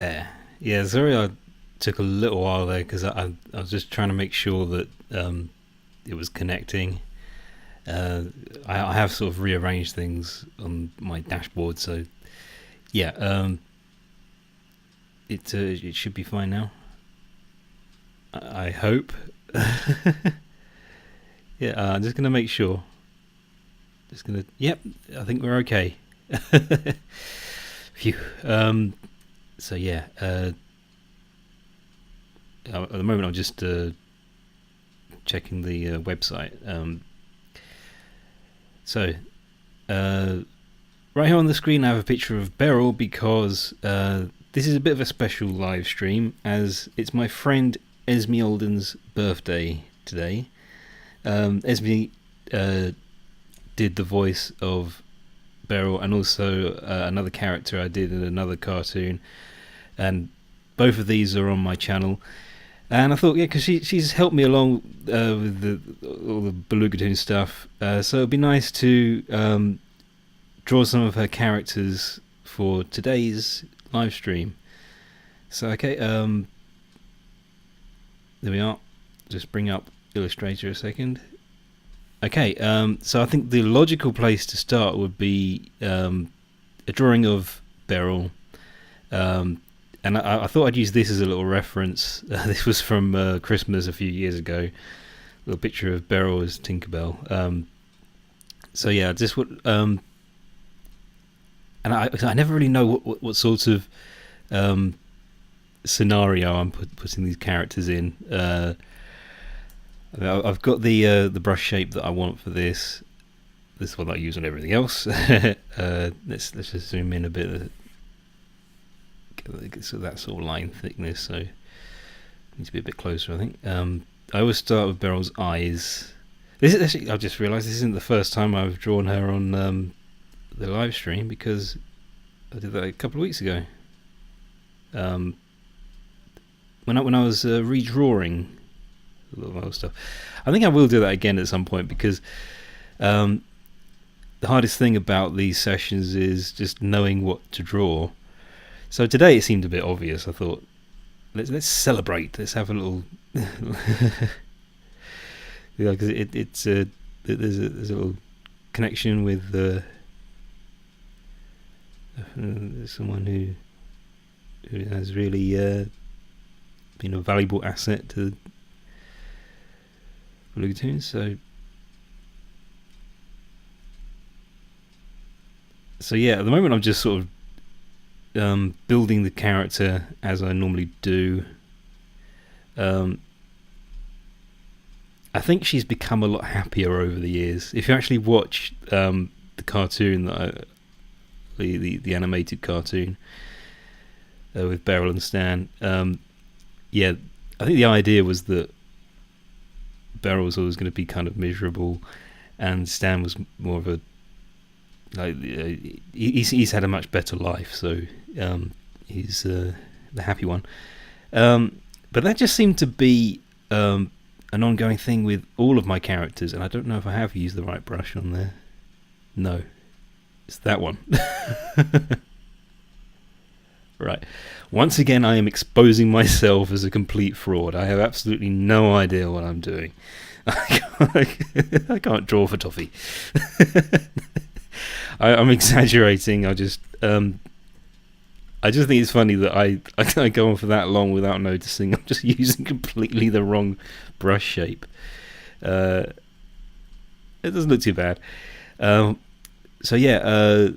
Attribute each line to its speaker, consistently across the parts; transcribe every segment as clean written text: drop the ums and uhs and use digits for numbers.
Speaker 1: Yeah, yeah. Sorry, I took a little while there because I was just trying to make sure that it was connecting. Uh, I have sort of rearranged things on my dashboard, so yeah, it should be fine now. I hope. Yeah, I'm just gonna make sure. Just gonna. Yep, I think we're okay. Phew. So yeah, at the moment I'm just checking the website. So uh, right here on the screen, I have a picture of Beryl because this is a bit of a special live stream as it's my friend Esme Olden's birthday today. Esme uh, did the voice of Beryl and also another character I did in another cartoon, and both of these are on my channel. And I thought, yeah, because she's helped me along with all the Belugatoon stuff, so it'd be nice to draw some of her characters for today's live stream. So, okay, there we are. Just bring up Illustrator a second. Okay, so I think the logical place to start would be a drawing of Beryl. And I thought I'd use this as a little reference. This was from Christmas a few years ago. A little picture of Beryl as Tinkerbell. So yeah, just what. And I never really know what sort of scenario I'm putting these characters in. I've got the brush shape that I want for this. This is what I use on everything else. Let's just zoom in a bit. So that sort of line thickness. So needs to be a bit closer, I think. I always start with Beryl's eyes. This is actually, I've just realised this isn't the first time I've drawn her on the live stream because I did that a couple of weeks ago. When I was redrawing a lot of other stuff. I think I will do that again at some point because the hardest thing about these sessions is just knowing what to draw. So today it seemed a bit obvious. I thought, let's celebrate. Let's have a little, yeah, because there's a little connection with someone who has really been a valuable asset to Belugatoons. So yeah, at the moment I'm just sort of building the character as I normally do. I think she's become a lot happier over the years. If you actually watch the cartoon the animated cartoon with Beryl and Stan, yeah, I think the idea was that Beryl was always going to be kind of miserable, and Stan was more of a he's had a much better life, so he's the happy one. But that just seemed to be an ongoing thing with all of my characters, and I don't know if I have used the right brush on there. No, it's that one. Right. Once again, I am exposing myself as a complete fraud. I have absolutely no idea what I'm doing. I can't draw for toffee. I'm exaggerating. I just think it's funny that I go on for that long without noticing. I'm just using completely the wrong brush shape. It doesn't look too bad. So yeah,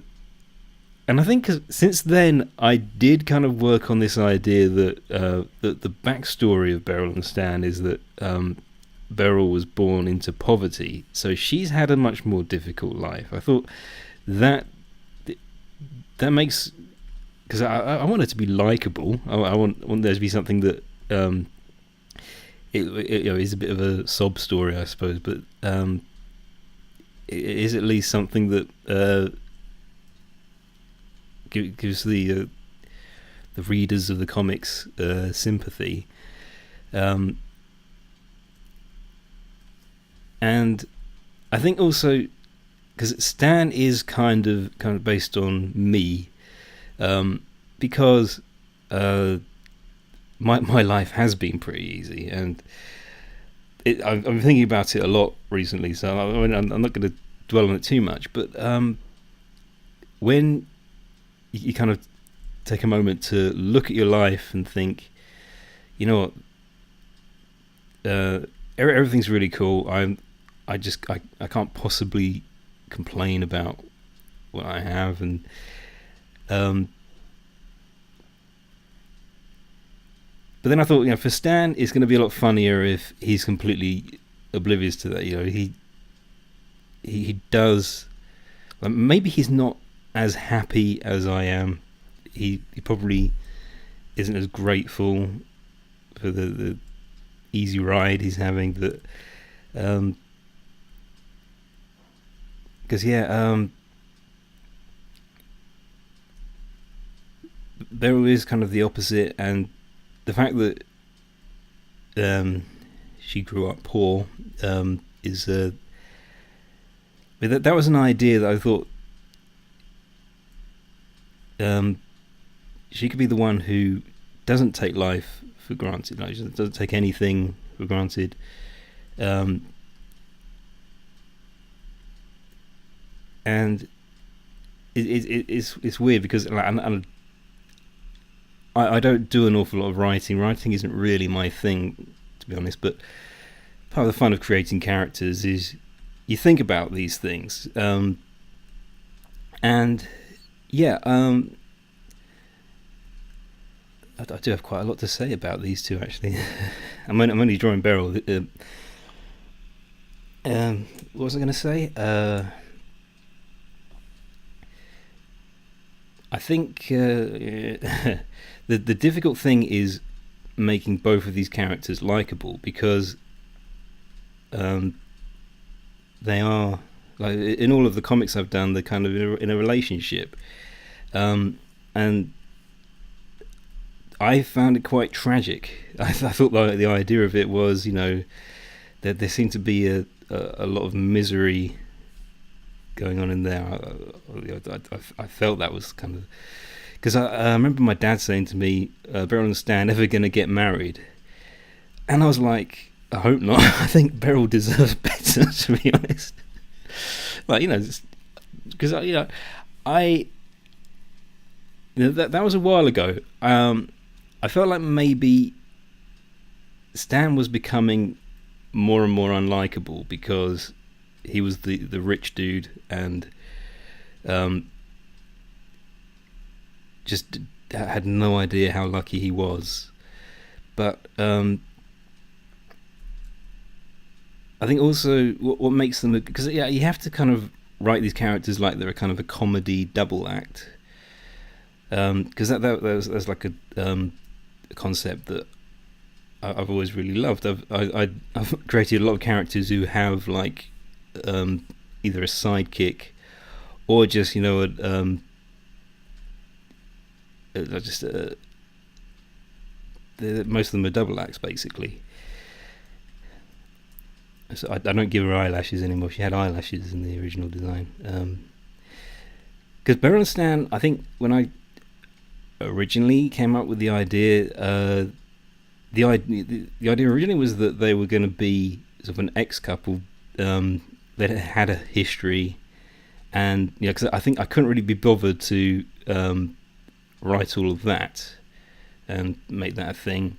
Speaker 1: and I think since then I did kind of work on this idea that that the backstory of Beryl and Stan is that Beryl was born into poverty, so she's had a much more difficult life. I thought that makes, because I want her to be likable. I want there to be something that it is a bit of a sob story, I suppose, but it is at least something that gives the readers of the comics sympathy, and I think also because Stan is kind of based on me, because my life has been pretty easy, and I'm thinking about it a lot recently. So I'm not going to dwell on it too much. But when you kind of take a moment to look at your life and think, you know what, everything's really cool. I can't possibly complain about what I have, and but then I thought, for Stan, it's going to be a lot funnier if he's completely oblivious to that. He does. Maybe he's not as happy as I am. He probably isn't as grateful for the easy ride he's having. That because Beryl is kind of the opposite, and the fact that she grew up poor is that was an idea that I thought she could be the one who doesn't take life for granted. Like, she doesn't take anything for granted. And it's weird because I don't do an awful lot of writing. Writing isn't really my thing, to be honest, but part of the fun of creating characters is you think about these things. I do have quite a lot to say about these two, actually. I'm only drawing Beryl. What was I going to say? I think the difficult thing is making both of these characters likable, because they are, like, in all of the comics I've done, they're kind of in a relationship, and I found it quite tragic. I thought the idea of it was, that there seemed to be a lot of misery going on in there. I felt that was kind of, because I remember my dad saying to me, Beryl and Stan ever going to get married? And I was like, I hope not. I think Beryl deserves better, to be honest. Like, because that was a while ago. I felt like maybe Stan was becoming more and more unlikable because he was the rich dude, and just had no idea how lucky he was. But I think also what makes them, because you have to kind of write these characters like they're a kind of a comedy double act, because that's like a concept that I've always really loved. I've created a lot of characters who have like either a sidekick or just most of them are double acts, basically. So I don't give her eyelashes anymore. She had eyelashes in the original design. Because Beryl and Stan, I think when I originally came up with the idea, the idea originally was that they were going to be sort of an ex-couple that had a history, and because I think I couldn't really be bothered to write all of that and make that a thing.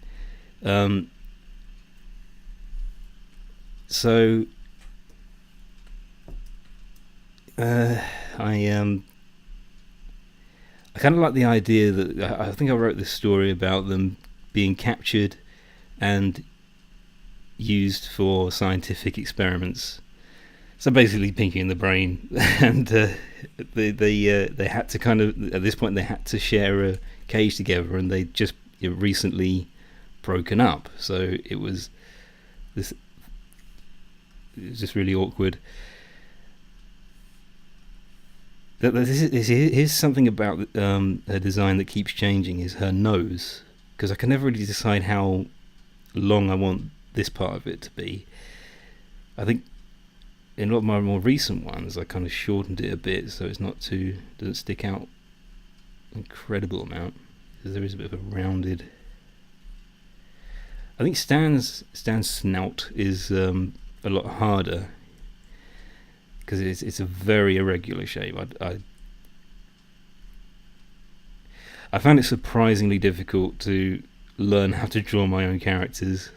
Speaker 1: So I kind of like the idea that I think I wrote this story about them being captured and used for scientific experiments. So basically, Pinky in the Brain, and they had to kind of, at this point they had to share a cage together, and they just recently broken up. So it was just really awkward. Here's something about her design that keeps changing, is her nose, because I can never really decide how long I want this part of it to be. I think in a lot of my more recent ones I kind of shortened it a bit so it's not doesn't stick out an incredible amount. there is a bit of a rounded. I think Stan's snout is a lot harder because it's a very irregular shape. I found it surprisingly difficult to learn how to draw my own characters,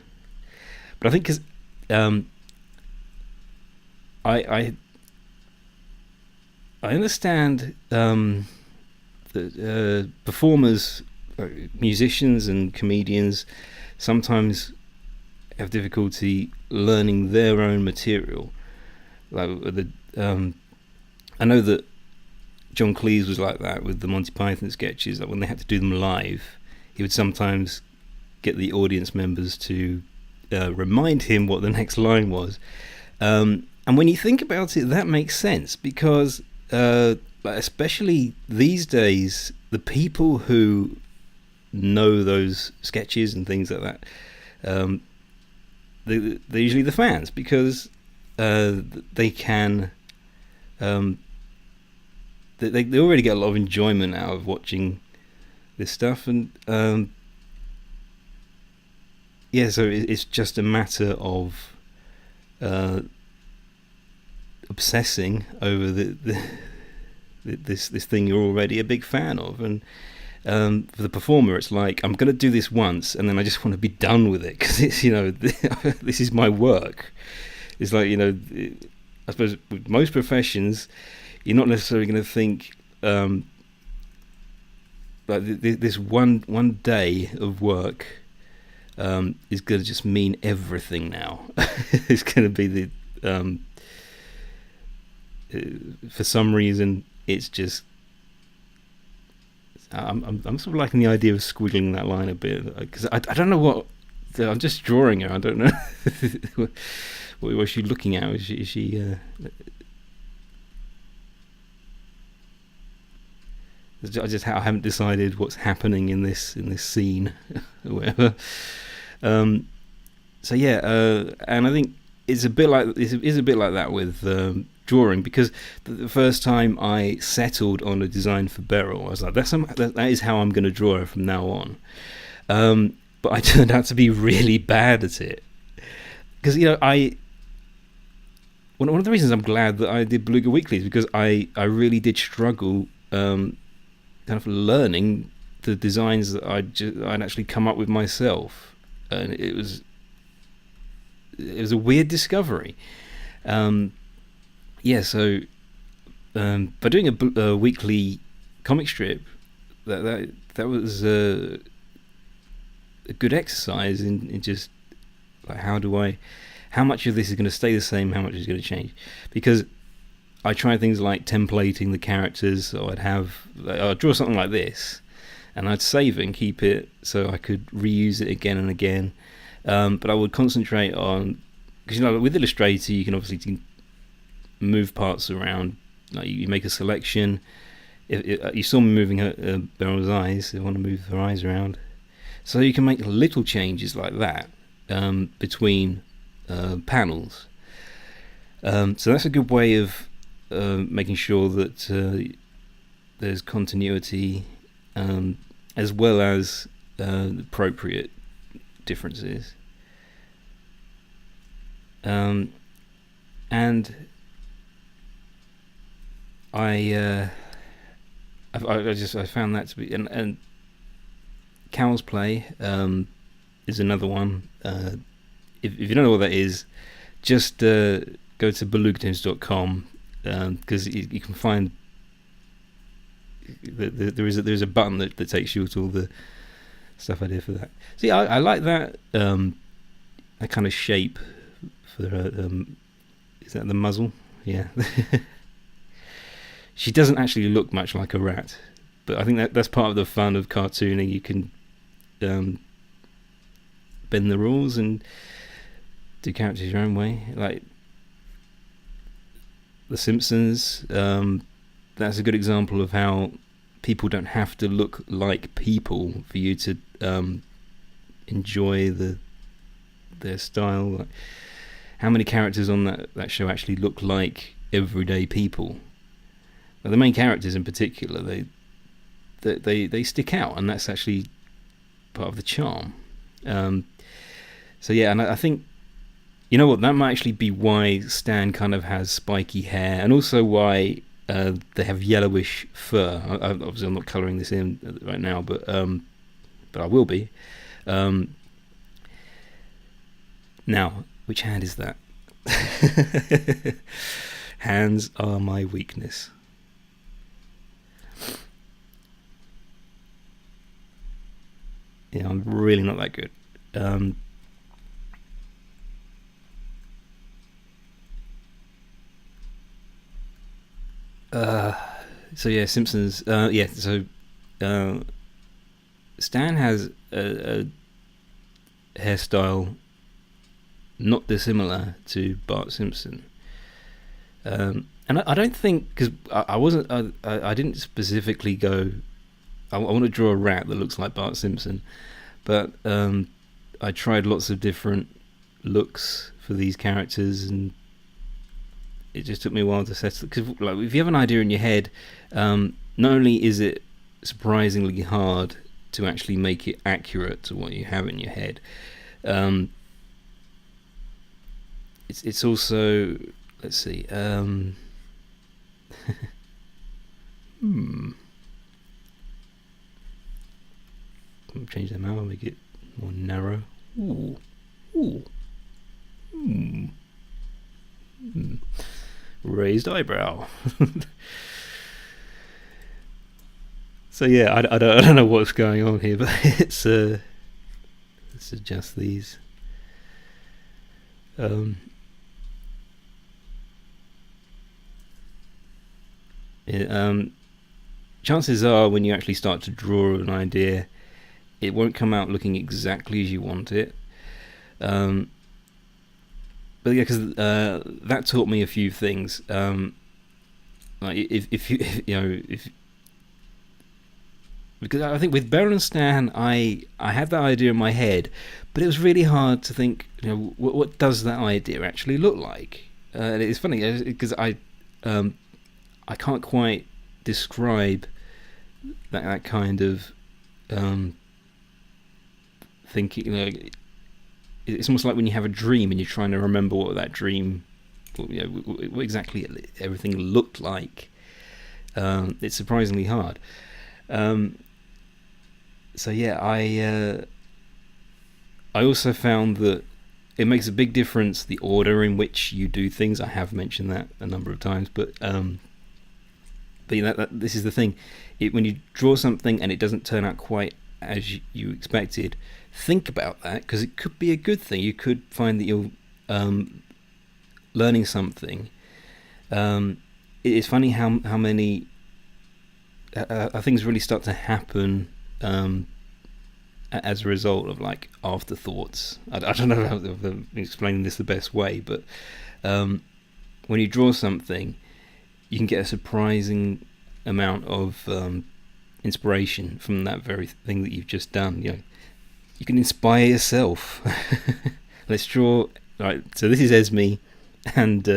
Speaker 1: but I think because I understand that performers, musicians, and comedians sometimes have difficulty learning their own material. Like I know that John Cleese was like that with the Monty Python sketches. Like when they had to do them live, he would sometimes get the audience members to remind him what the next line was. And when you think about it, that makes sense because, especially these days, the people who know those sketches and things like that, they're usually the fans because they can. They already get a lot of enjoyment out of watching this stuff, and so it's just a matter of obsessing over this thing you're already a big fan of. And for the performer, it's like, I'm going to do this once and then I just want to be done with it because it's, this is my work. It's like, I suppose with most professions, you're not necessarily going to think like this one day of work is going to just mean everything now. It's going to be the for some reason it's just I'm sort of liking the idea of squiggling that line a bit because I don't know what I'm just drawing her. I don't know what was she looking at. Is she I haven't decided what's happening in this scene or whatever. So yeah, and I think it's a bit like that with drawing, because the first time I settled on a design for Beryl, I was like, that is how I'm going to draw her from now on. But I turned out to be really bad at it because one of the reasons I'm glad that I did Beluga Weekly is because I really did struggle kind of learning the designs that I'd actually come up with myself, and it was a weird discovery. So by doing a weekly comic strip, that was a good exercise in just like how much of this is going to stay the same, how much is going to change, because I try things like templating the characters. So I'd draw something like this, and I'd save it and keep it so I could reuse it again and again. But I would concentrate on, because with Illustrator you can obviously move parts around. Like you make a selection. If you saw me moving Beryl's eyes, I want to move her eyes around, so you can make little changes like that between panels. So that's a good way of making sure that there's continuity as well as appropriate differences. And I found that to be, and Cow's Play is another one. If you don't know what that is, just go to belugatoons.com because you can find there's a button that takes you to all the stuff I did for that. See, I like that that kind of shape for is that the muzzle? Yeah. She doesn't actually look much like a rat, but I think that's part of the fun of cartooning. You can bend the rules and do characters your own way. Like The Simpsons, that's a good example of how people don't have to look like people for you to enjoy their style. Like, how many characters on that show actually look like everyday people? Well, the main characters in particular, they stick out, and that's actually part of the charm. So yeah, and I think, you know what, that might actually be why Stan kind of has spiky hair, and also why they have yellowish fur. Obviously, I'm not colouring this in right now, but I will be. Now, which hand is that? Hands are my weakness. Yeah, I'm really not that good. So yeah, Simpsons. Yeah, so Stan has a hairstyle not dissimilar to Bart Simpson. And I don't think, because I wasn't, I didn't specifically go, I want to draw a rat that looks like Bart Simpson, but I tried lots of different looks for these characters, and it just took me a while to settle. Because like, if you have an idea in your head, not only is it surprisingly hard to actually make it accurate to what you have in your head, it's also, let's see, change them out, make it more narrow. Ooh. Raised eyebrow. So yeah, I don't know what's going on here, but let's adjust these. Chances are, when you actually start to draw an idea, it won't come out looking exactly as you want it. But yeah, because that taught me a few things. Like if because I think with Beryl and Stan, I had that idea in my head, but it was really hard to think, what does that idea actually look like? And it's funny because I can't quite describe that kind of thinking. It's almost like when you have a dream and you're trying to remember what that dream, what exactly everything looked like. It's surprisingly hard. So yeah, I also found that it makes a big difference the order in which you do things. I have mentioned that a number of times, but this is the thing. When you draw something and it doesn't turn out quite as you expected, think about that, because it could be a good thing. You could find that you're learning something. It's funny how many things really start to happen as a result of like afterthoughts. I don't know how I'm explaining this the best way, but when you draw something, you can get a surprising amount of inspiration from that very thing that you've just done. You can inspire yourself. Let's draw. Right, so this is Esme, and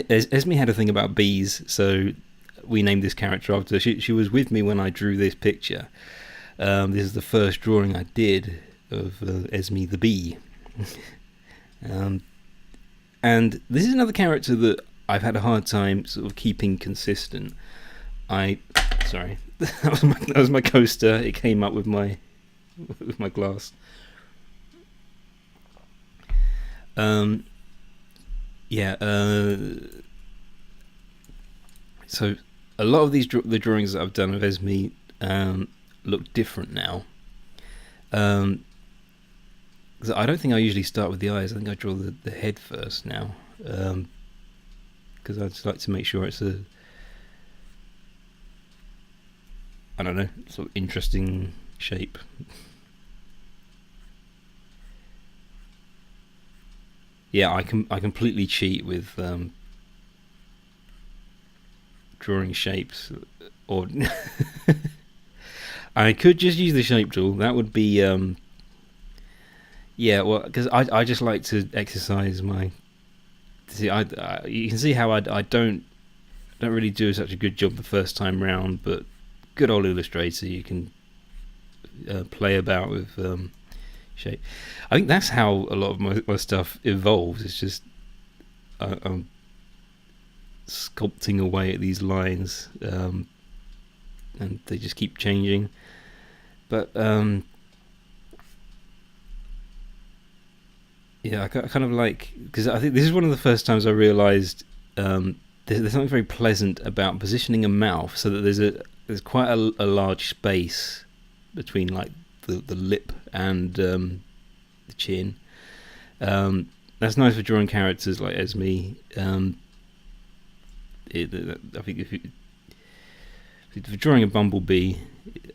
Speaker 1: Esme had a thing about bees, so we named this character after her. She was with me when I drew this picture. This is the first drawing I did of Esme the bee. And this is another character that I've had a hard time sort of keeping consistent. Sorry, that was my coaster. It came up with my glass. So a lot of the drawings that I've done of Esme look different now. Because I don't think I usually start with the eyes. I think I draw the head first now. Because I just like to make sure it's I don't know, sort of interesting shape. Yeah, I completely cheat with drawing shapes, or I could just use the shape tool. That would be because I just like to exercise my. See, you can see how I don't don't really do such a good job the first time round, but good old Illustrator, you can play about with shape. I think that's how a lot of my stuff evolves. It's just I'm sculpting away at these lines, and they just keep changing. But yeah, I kind of like, because I think this is one of the first times I realised there's something very pleasant about positioning a mouth so that there's quite a large space between like the lip and the chin. That's nice for drawing characters like Esme. I think if you're drawing a bumblebee,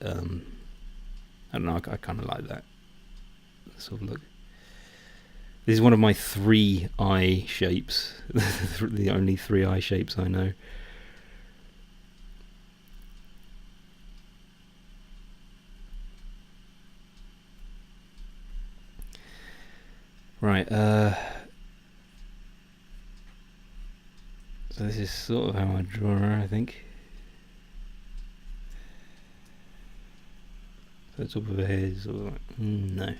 Speaker 1: I don't know, I kind of like that sort of look. This is one of my 3 eye shapes, the only 3 eye shapes I know. Right, so this is sort of how I draw her, I think. So the top of her head is sort of like, no.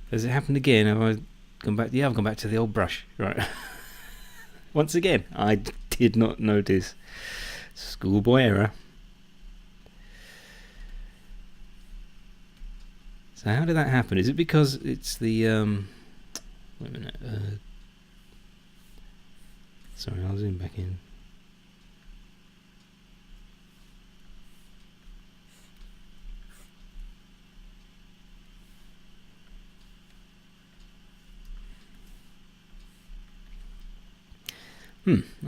Speaker 1: Has it happened again? Have I gone back? Yeah, I've gone back to the old brush. Right. Once again, I did not notice. Schoolboy error. So how did that happen? Is it because it's the wait a minute. Sorry, I'll zoom back in.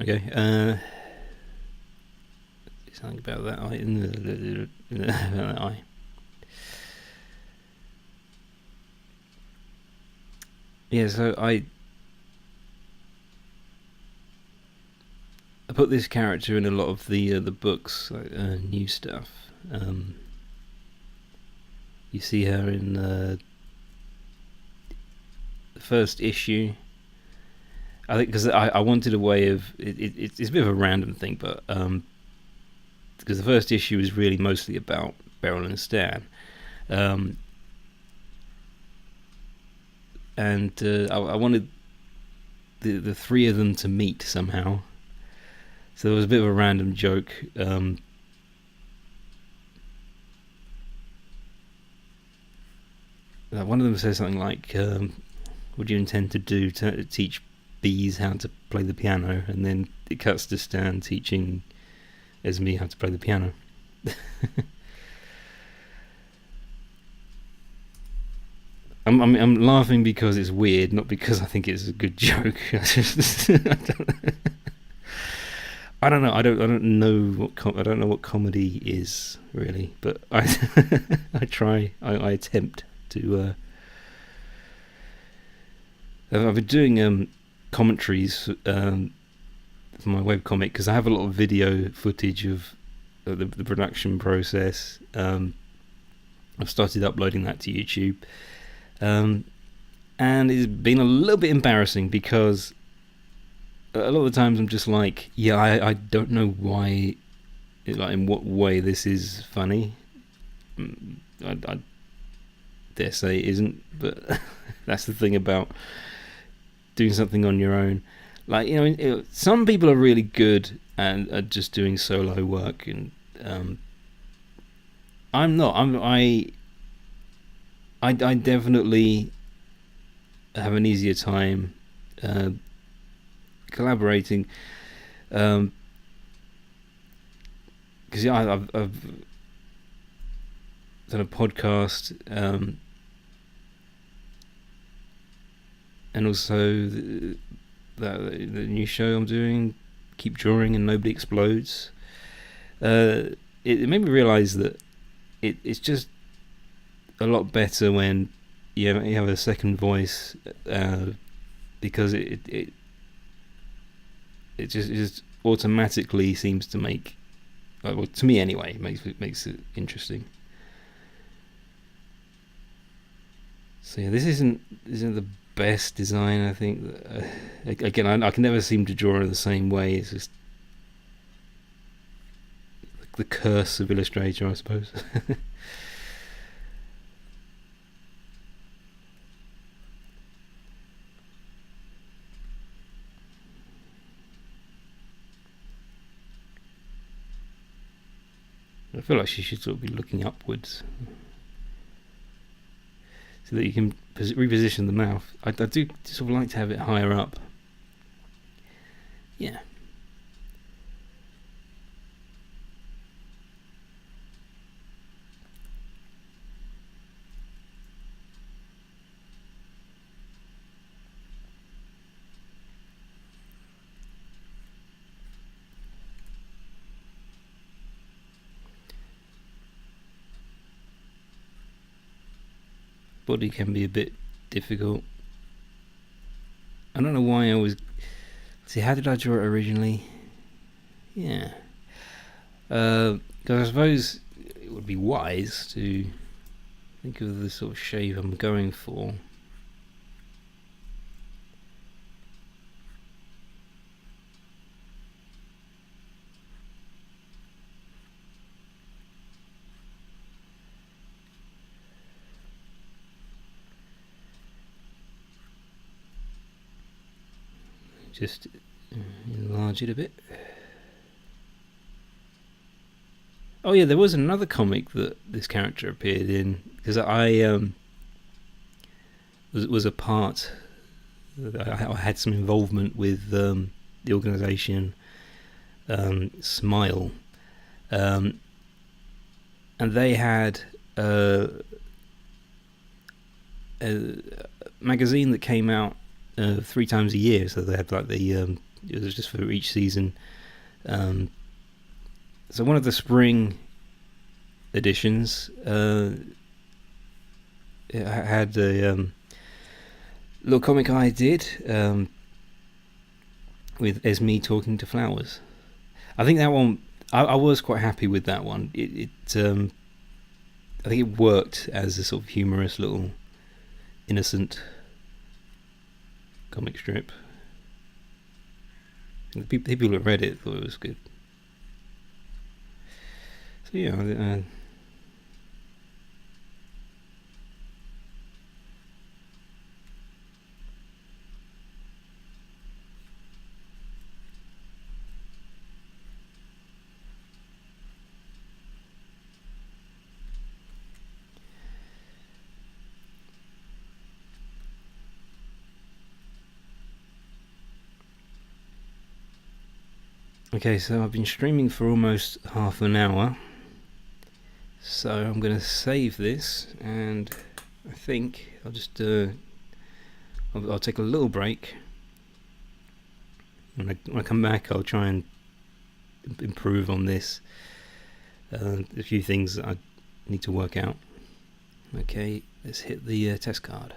Speaker 1: Okay. Something about that eye. That eye. Yeah, so I put this character in a lot of the books, like new stuff. You see her in the first issue. I think because I wanted a way of it's a bit of a random thing, but because the first issue is really mostly about Beryl and Stan, and I wanted the 3 of them to meet somehow. So there was a bit of a random joke. One of them says something like, "What do you intend to do to teach bees how to play the piano?" And then it cuts to Stan teaching Esme how to play the piano. I'm laughing because it's weird, not because I think it's a good joke. I don't know. I don't know what comedy is really, but I I attempt to. I've been doing commentaries for my webcomic because I have a lot of video footage of the production process. I've started uploading that to YouTube, and it's been a little bit embarrassing because a lot of the times I'm just like, yeah, I don't know why, like in what way this is funny. I dare say it isn't, but that's the thing about doing something on your own. Like, you know, some people are really good and are just doing solo work, and I'm not. I definitely have an easier time collaborating, because yeah, I've done a podcast, and also the new show I'm doing, Keep Drawing and Nobody Explodes. It made me realise that it's just a lot better when you have a second voice, because it just automatically seems to make, well, to me anyway, makes it interesting. So yeah, this isn't the best design, I think. Again, I can never seem to draw it the same way. It's just the curse of Illustrator, I suppose. I feel like she should sort of be looking upwards, so that you can reposition the mouth. I do sort of like to have it higher up. Yeah. Body can be a bit difficult. I don't know why I always... See, how did I draw it originally? Yeah. Because I suppose it would be wise to think of the sort of shape I'm going for. Just enlarge it a bit. Oh yeah, there was another comic that this character appeared in, because I was a part. I had some involvement with the organisation Smile, and they had a magazine that came out 3 times a year. So they had like it was just for each season. So one of the spring editions it had a little comic I did with Esme talking to flowers. I think that one, I was quite happy with that one. I think it worked as a sort of humorous little innocent comic strip. The people who read it thought it was good. So yeah, okay, so I've been streaming for almost half an hour, so I'm going to save this, and I think I'll just I'll take a little break. When I come back, I'll try and improve on this. A few things that I need to work out. Okay, let's hit the test card.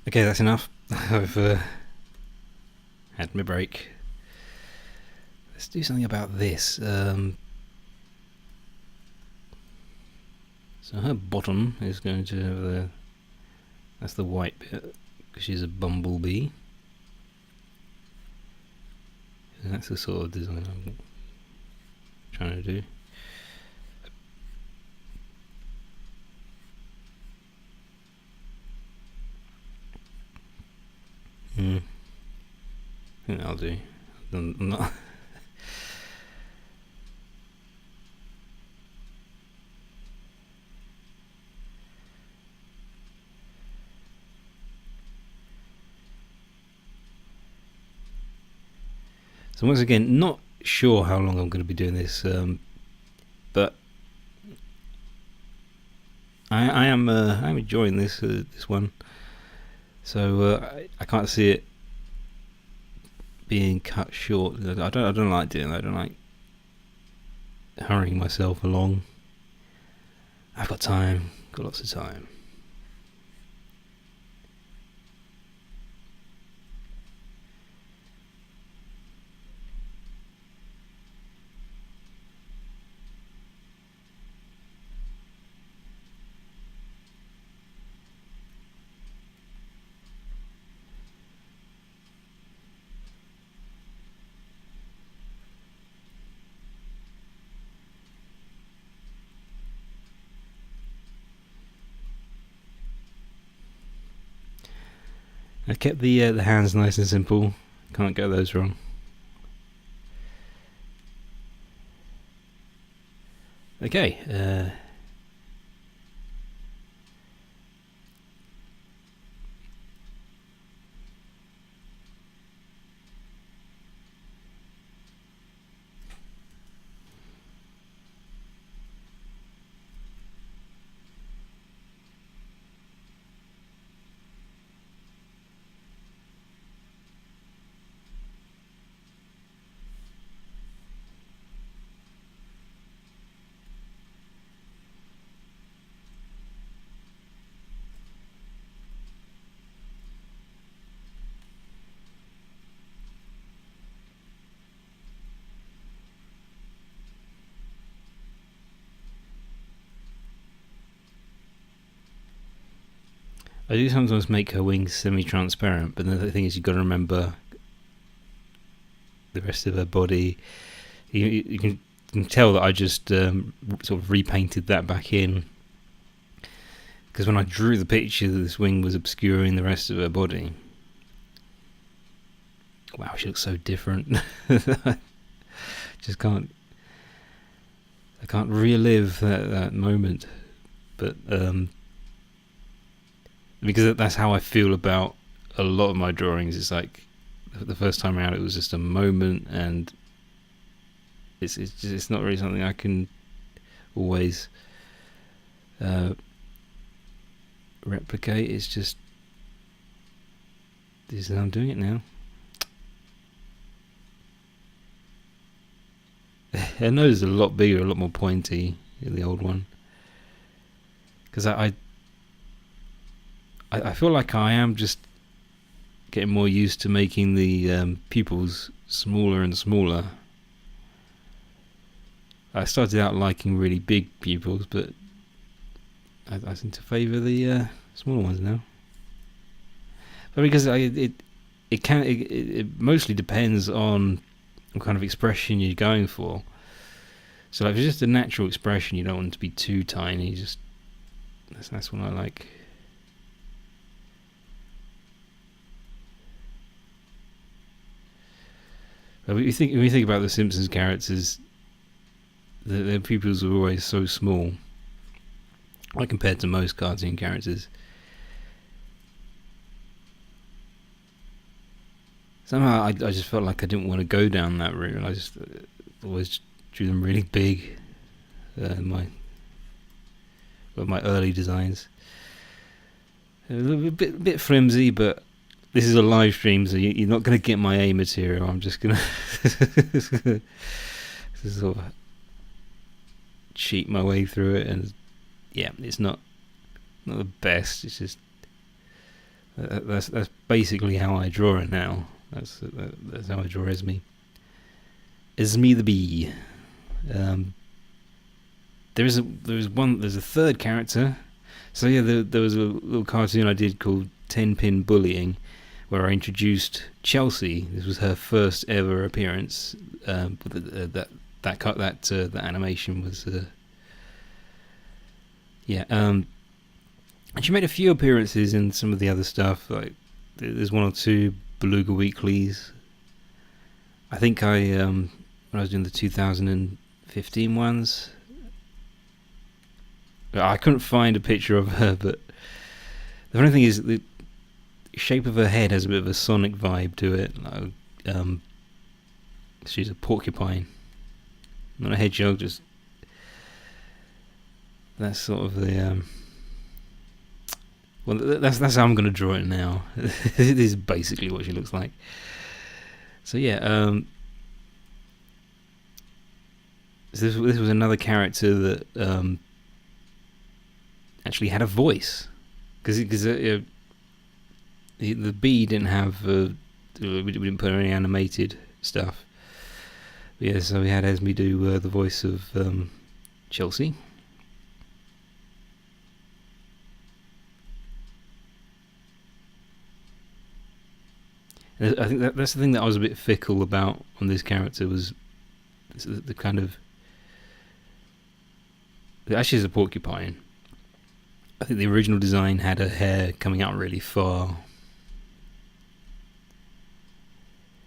Speaker 1: Okay, that's enough. I've had my break. Let's do something about this. So her bottom is going to have that's the white bit, because she's a bumblebee. And that's the sort of design I'm trying to do. I think that'll do. I'm not So once again, not sure how long I'm going to be doing this, but I'm enjoying this one. So I can't see it being cut short. I don't like doing that. I don't like hurrying myself along. I've got time. Got lots of time. I kept the hands nice and simple. Can't get those wrong. Okay. I do sometimes make her wings semi-transparent, but the thing is, you've got to remember the rest of her body. You can tell that I just sort of repainted that back in, because when I drew the picture, this wing was obscuring the rest of her body. Wow, she looks so different. Just can't. I can't relive that moment, but because that's how I feel about a lot of my drawings. It's like the first time around, it was just a moment, and it's not really something I can always replicate. It's just this is how I'm doing it now. Her nose is a lot bigger, a lot more pointy in the old one, because I feel like I am just getting more used to making the pupils smaller and smaller. I started out liking really big pupils, but I seem to favour the smaller ones now. But because it mostly depends on what kind of expression you're going for. So if it's just a natural expression, you don't want it to be too tiny. Just that's what I like. But when you think about the Simpsons characters, their pupils are always so small, like compared to most cartoon characters. Somehow I just felt like I didn't want to go down that route. I just always drew them really big. My early designs, a bit flimsy, but this is a live stream, so you're not going to get my A material. I'm just going to sort of cheat my way through it, and yeah, it's not the best. It's just That's basically how I draw it now. That's how I draw Esme. Esme the bee. There's a third character. So yeah, there was a little cartoon I did called 10-Pin Bullying, where I introduced Chelsea. This was her first ever appearance. That animation was and she made a few appearances in some of the other stuff. Like there's one or two Beluga Weeklies. I think when I was doing the 2015 ones, I couldn't find a picture of her, but the funny thing is the shape of her head has a bit of a Sonic vibe to it. Like, she's a porcupine, not a hedgehog. Just that's sort of the well, that's how I'm going to draw it now. This is basically what she looks like. So yeah, so this was another character that actually had a voice, because the bee didn't have we didn't put any animated stuff. But yeah, so we had Esme do the voice of Chelsea. And I think that's the thing that I was a bit fickle about on this character, was the kind of, actually is a porcupine. I think the original design had her hair coming out really far,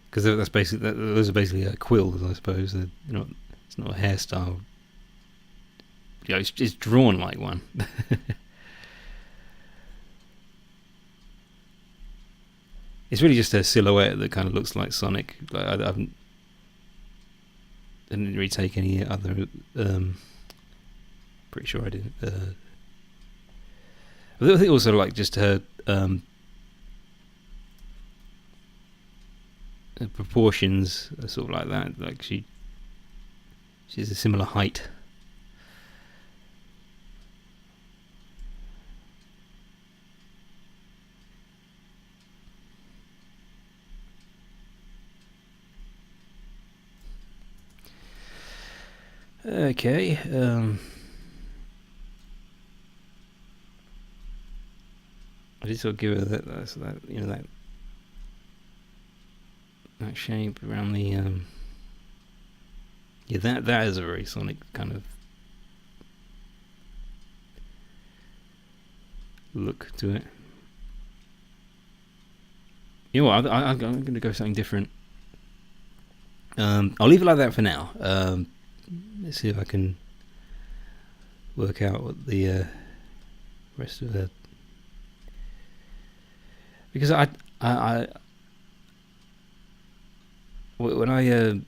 Speaker 1: because those are basically quills, I suppose. It's not a hairstyle. Yeah, it's drawn like one. It's really just a silhouette that kind of looks like Sonic. Like I didn't really take any other. Pretty sure I didn't. I think also like just her proportions are sort of like that. Like she's a similar height. Okay. I just sort of give her that shape around the that is a very Sonic kind of look to it. You know what? I'm going to go something different. I'll leave it like that for now. Let's see if I can work out what the rest of the, because I when I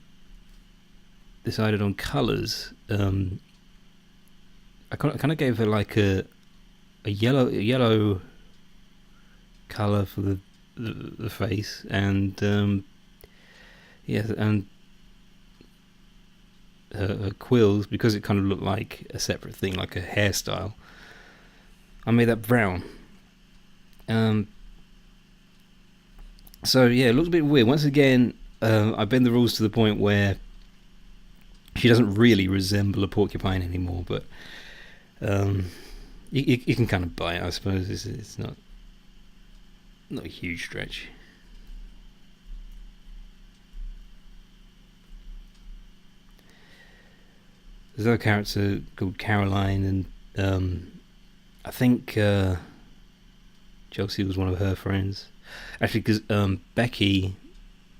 Speaker 1: decided on colours, I kind of gave her like a yellow colour for the face, and and her quills, because it kind of looked like a separate thing, like a hairstyle. I made that brown. So yeah, it looks a bit weird. Once again, I bend the rules to the point where she doesn't really resemble a porcupine anymore, but you can kind of buy it, I suppose. It's not a huge stretch. There's another character called Caroline, and I think Chelsea was one of her friends. Actually, because Becky,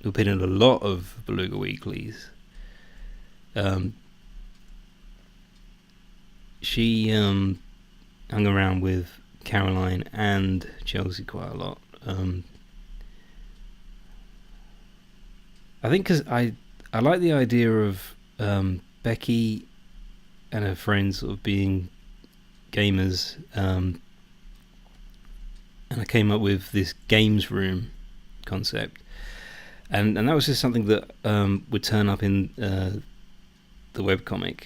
Speaker 1: who appeared in a lot of Beluga Weeklies, she hung around with Caroline and Chelsea quite a lot. I think because I like the idea of Becky and her friends sort of being gamers, and I came up with this games room concept, and that was just something that would turn up in the webcomic,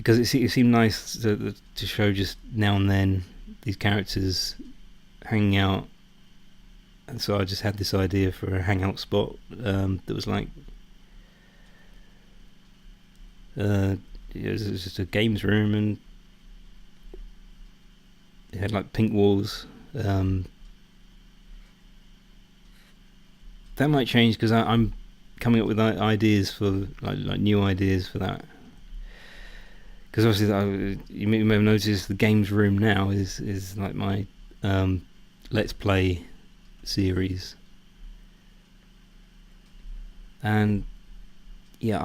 Speaker 1: because it seemed nice to show just now and then these characters hanging out, and so I just had this idea for a hangout spot that was like it was just a games room, and it had like pink walls. That might change because I'm coming up with ideas for like new ideas for that. Because obviously, you may have noticed the games room now is like my Let's Play series, and yeah,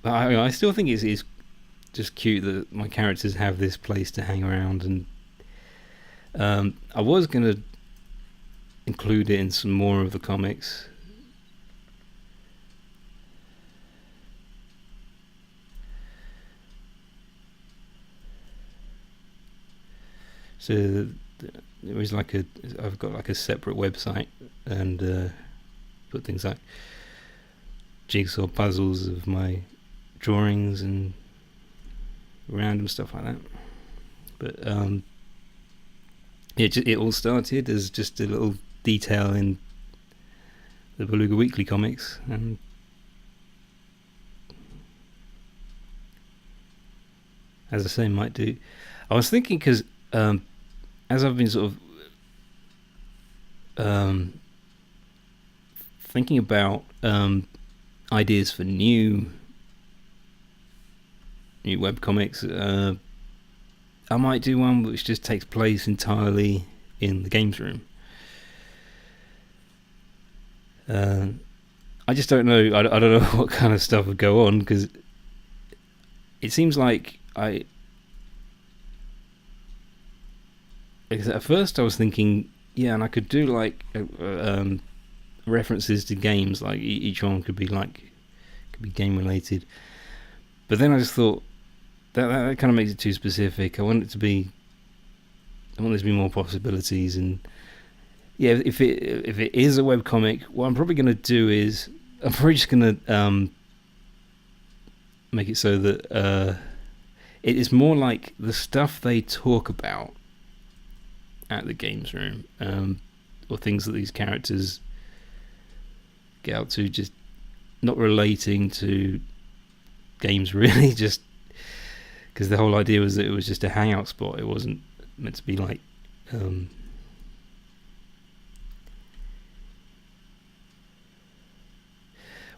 Speaker 1: I still think it's just cute that my characters have this place to hang around, and I was gonna include it in some more of the comics. So there was I've got like a separate website, and put things like jigsaw puzzles of my drawings and random stuff like that. But it all started as just a little detail in the Beluga Weekly comics, and as I say, might do. I was thinking because as I've been sort of thinking about ideas for new webcomics, I might do one which just takes place entirely in the games room. I just don't know. I don't know what kind of stuff would go on, because it seems like at first I was thinking, yeah, and I could do like references to games, like each one could be game related. But then I just thought that kind of makes it too specific. I want there to be more possibilities, and yeah, if it is a webcomic, what I'm probably going to do is I'm probably just going to make it so that it is more like the stuff they talk about at the games room, or things that these characters get out to, just not relating to games really, just because the whole idea was that it was just a hangout spot. It wasn't meant to be like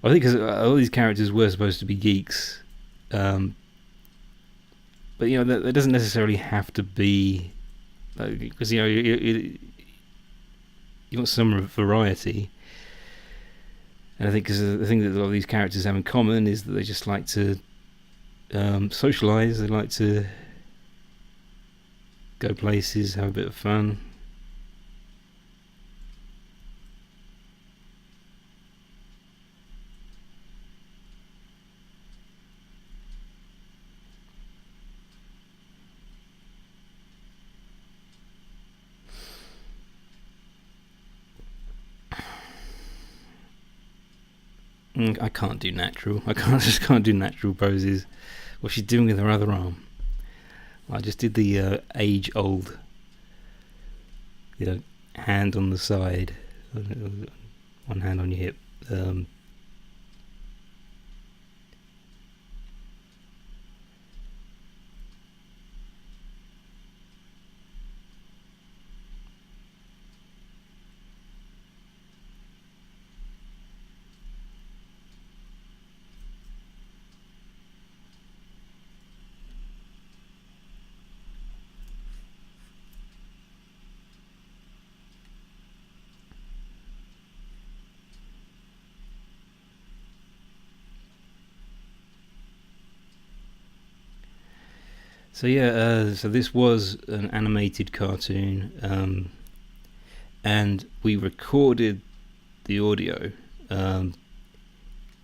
Speaker 1: I think because all these characters were supposed to be geeks, but you know that doesn't necessarily have to be, because you know you want some variety. And I think because the thing that a lot of these characters have in common is that they just like to socialise. They like to go places, have a bit of fun. I can't do natural. I can't do natural poses. What's she doing with her other arm? I just did the age-old, hand on the side, one hand on your hip. So yeah, so this was an animated cartoon, and we recorded the audio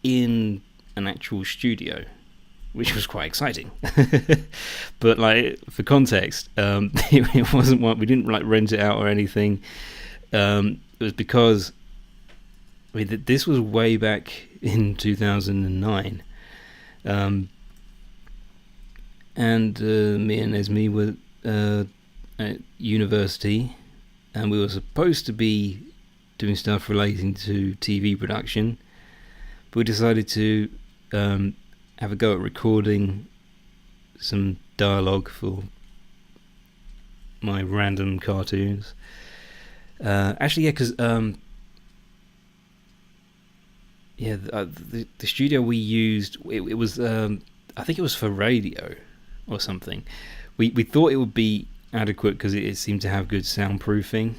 Speaker 1: in an actual studio, which was quite exciting. But like for context, it wasn't one, we didn't like rent it out or anything. It was because this was way back in 2009. And me and Esme were at university, and we were supposed to be doing stuff relating to TV production, but we decided to have a go at recording some dialogue for my random cartoons. Actually, yeah, because the studio we used, it was I think it was for radio or something. We thought it would be adequate because it seemed to have good soundproofing,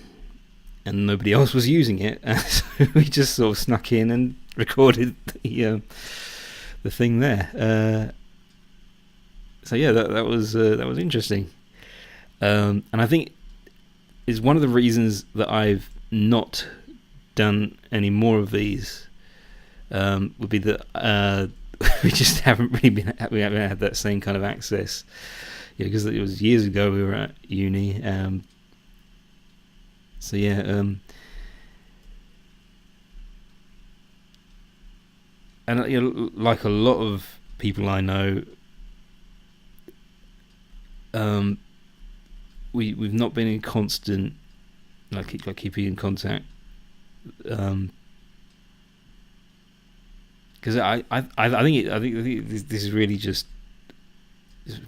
Speaker 1: and nobody else was using it, so we just sort of snuck in and recorded the thing there. So yeah, that was interesting, and I think is one of the reasons that I've not done any more of these. Would be that we just haven't had that same kind of access. Yeah, because it was years ago we were at uni. So yeah. And like a lot of people I know, we've not been in constant keeping in contact. Because I think this is really just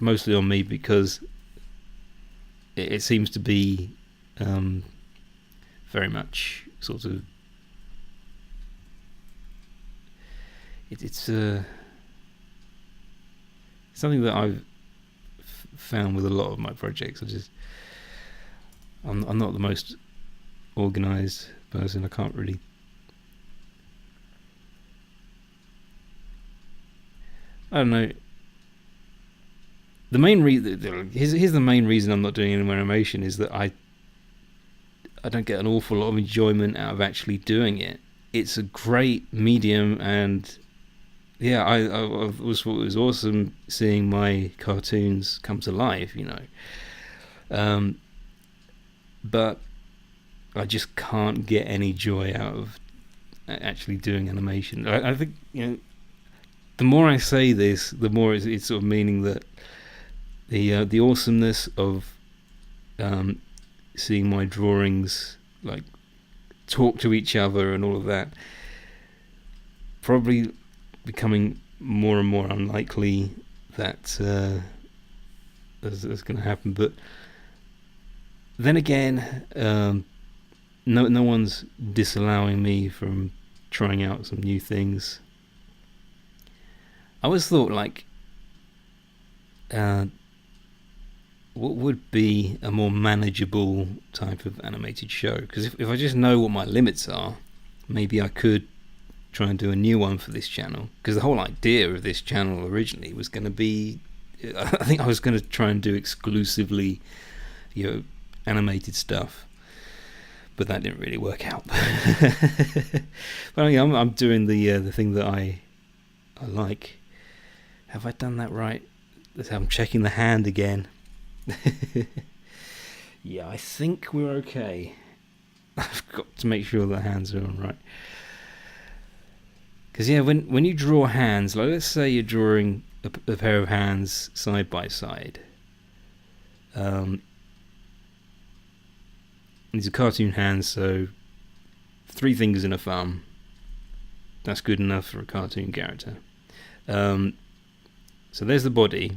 Speaker 1: mostly on me, because it seems to be very much sort of it's something that I've found with a lot of my projects. I'm not the most organised person. I can't really. I don't know. The main here's the main reason I'm not doing any more animation is that I don't get an awful lot of enjoyment out of actually doing it. It's a great medium, and yeah, I was awesome seeing my cartoons come to life, but I just can't get any joy out of actually doing animation. I think the more I say this, the more it's sort of meaning that the awesomeness of seeing my drawings like talk to each other and all of that probably becoming more and more unlikely that that's going to happen. But then again, no one's disallowing me from trying out some new things. I always thought, what would be a more manageable type of animated show? Because if I just know what my limits are, maybe I could try and do a new one for this channel. Because the whole idea of this channel originally was going to be, I think I was going to try and do exclusively, animated stuff. But that didn't really work out. But I'm doing the thing that I like. Have I done that right? I'm checking the hand again. Yeah, I think we're okay. I've got to make sure the hands are all right. Because when you draw hands, like let's say you're drawing a pair of hands side by side. These are cartoon hands, so 3 fingers and a thumb. That's good enough for a cartoon character. So there's the body.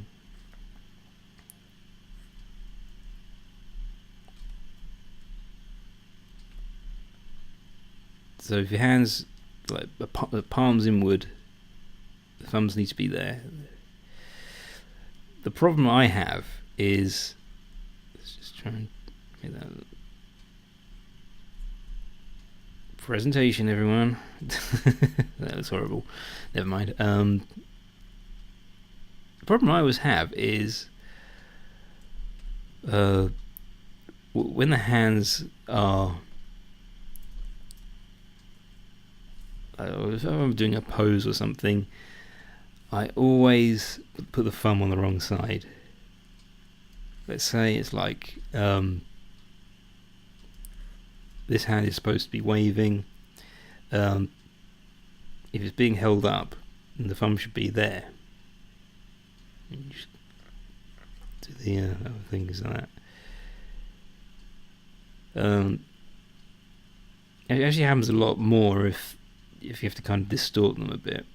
Speaker 1: So if your hands, like the palms inward, the thumbs need to be there. The problem I have is, let's just try and make that presentation, everyone. That was horrible. Never mind. The problem I always have is when the hands are, if I'm doing a pose or something, I always put the thumb on the wrong side. Let's say it's like this hand is supposed to be waving. If it's being held up, then the thumb should be there. And just do the other things like that. It actually happens a lot more if you have to kind of distort them a bit.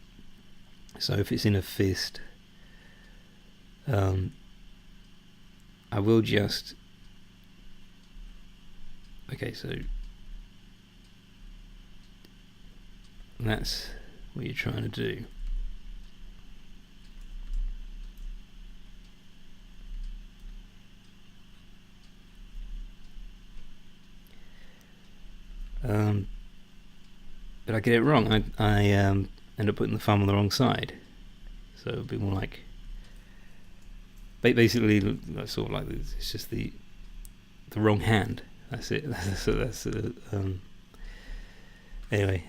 Speaker 1: So if it's in a fist, I will just... Okay, so that's what you're trying to do. But I get it wrong. I end up putting the thumb on the wrong side. So it'd be more like... Basically, sort of like it's just the wrong hand. That's it. Anyway,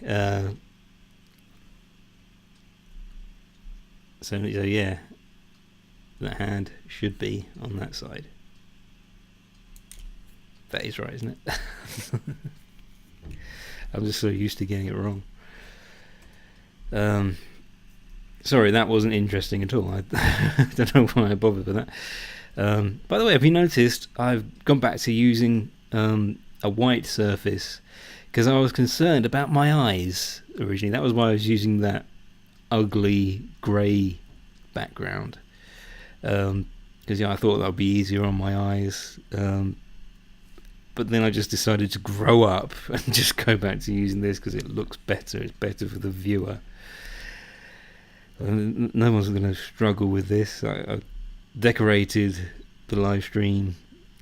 Speaker 1: so yeah, that hand should be on that side. That is right, isn't it? I'm just so used to getting it wrong. Sorry, that wasn't interesting at all. I don't know why I bothered with that. By the way, have you noticed I've gone back to using a white surface because I was concerned about my eyes originally. That was why I was using that ugly grey background. Because I thought that would be easier on my eyes. But then I just decided to grow up and just go back to using this because it looks better. It's better for the viewer. No one's going to struggle with this. I decorated the live stream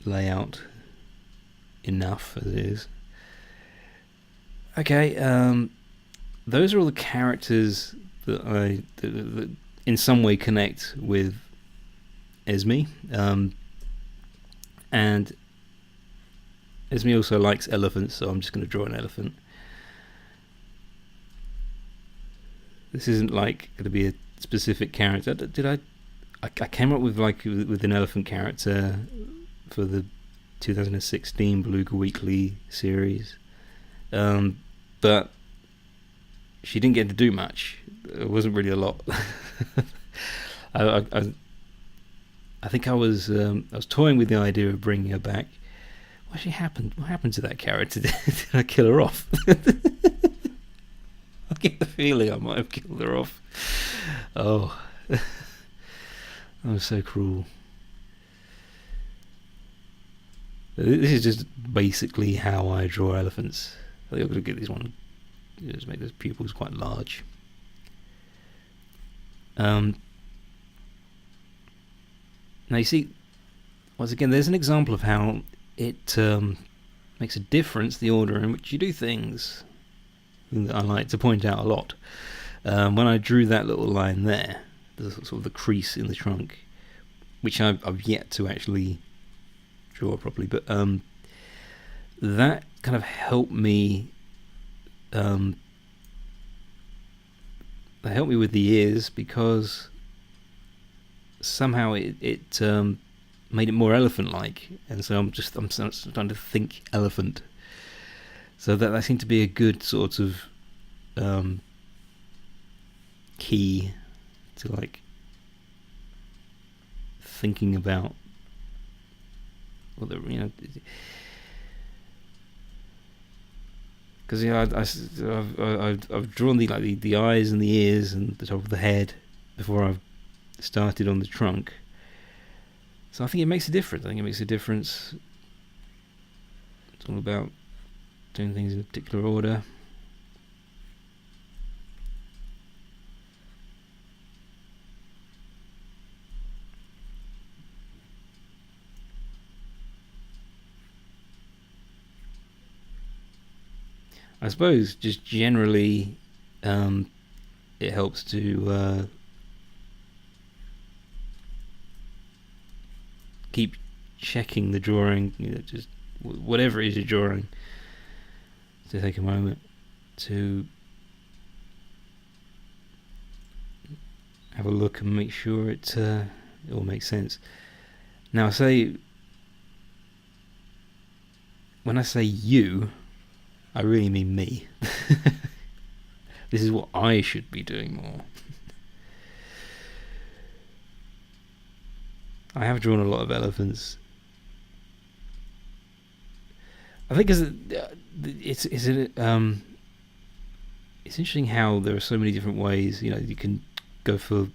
Speaker 1: layout enough as it is. Okay, those are all the characters that that in some way connect with Esme. And Esme also likes elephants, so I'm just going to draw an elephant. This isn't like going to be a specific character. I came up with with an elephant character for the 2016 Beluga Weekly series, but she didn't get to do much. It wasn't really a lot. I think I was toying with the idea of bringing her back. What happened to that character? Did I kill her off? I get the feeling I might have killed her off. Oh, I'm so cruel. This is just basically how I draw elephants. I think I'm going to get this one. Just make those pupils quite large. Now you see, once again, there's an example of how it makes a difference, the order in which you do things. That I like to point out a lot. When I drew that little line there, the sort of the crease in the trunk, which I've yet to actually draw properly, but that kind of helped me. That helped me with the ears because somehow it made it more elephant-like, and so I'm starting to think elephant. So that seemed to be a good sort of key to like thinking about whether because I've drawn the eyes and the ears and the top of the head before I've started on the trunk. So I think it makes a difference. It's all about doing things in a particular order. I suppose just generally it helps to keep checking the drawing, just whatever it is you're drawing, to take a moment to have a look and make sure it all makes sense. Now, when I say you, I really mean me. This is what I should be doing more. I have drawn a lot of elephants. I think it's interesting how there are so many different ways. You can go for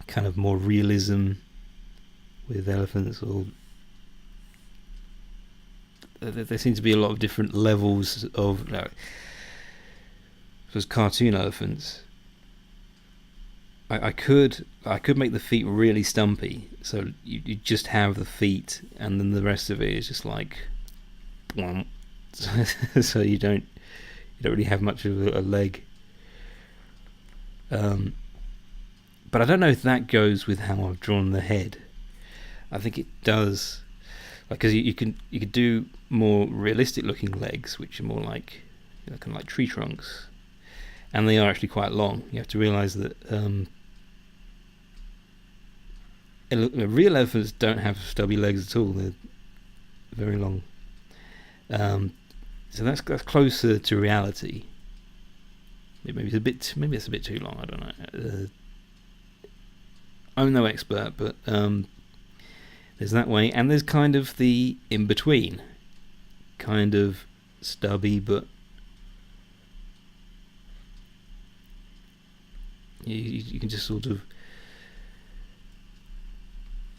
Speaker 1: kind of more realism with elephants, or there seems to be a lot of different levels of those cartoon elephants. I could make the feet really stumpy, so you just have the feet, and then the rest of it is just like, so you don't really have much of a leg. But I don't know if that goes with how I've drawn the head. I think it does, because you could do more realistic looking legs, which are more like kind of like tree trunks, and they are actually quite long. You have to realise that real elephants don't have stubby legs at all. They're very long. So that's closer to reality. Maybe it's a bit too long. I don't know. I'm no expert, but there's that way, and there's kind of the in between, kind of stubby, but you can just sort of.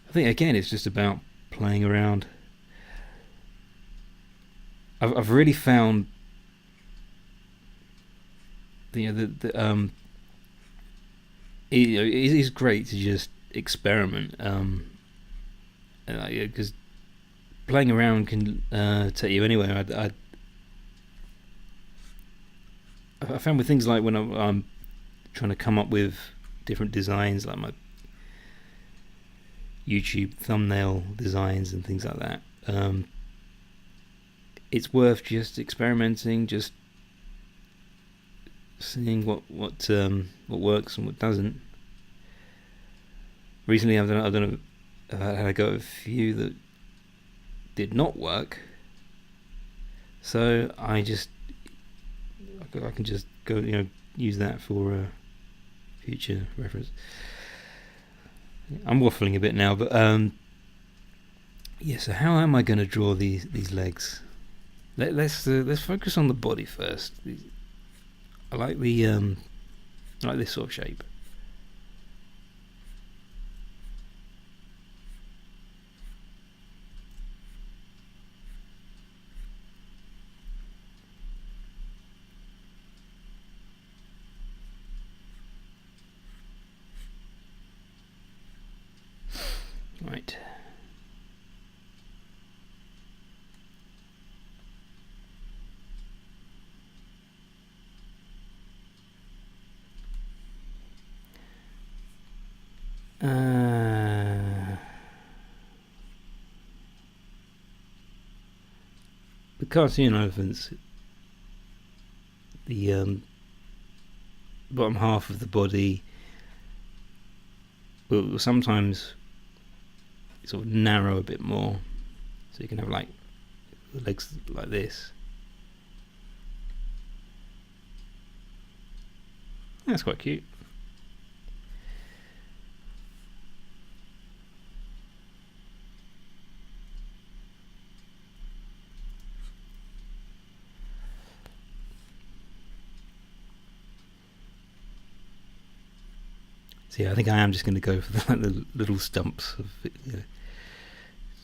Speaker 1: I think again, it's just about playing around. I've really found it is great to just experiment, because playing around can take you anywhere. I found with things like when I'm trying to come up with different designs, like my YouTube thumbnail designs and things like that. It's worth just experimenting, just seeing what works and what doesn't. Recently, I've had a go at a few that did not work, so I can just go use that for future reference. I'm waffling a bit now, but yeah. So how am I going to draw these legs? Let's focus on the body first. I like this sort of shape. Right. The cartoon elephants, the bottom half of the body will sometimes sort of narrow a bit more, so you can have like the legs like this. That's quite cute. So yeah, I think I am just going to go for the little stumps of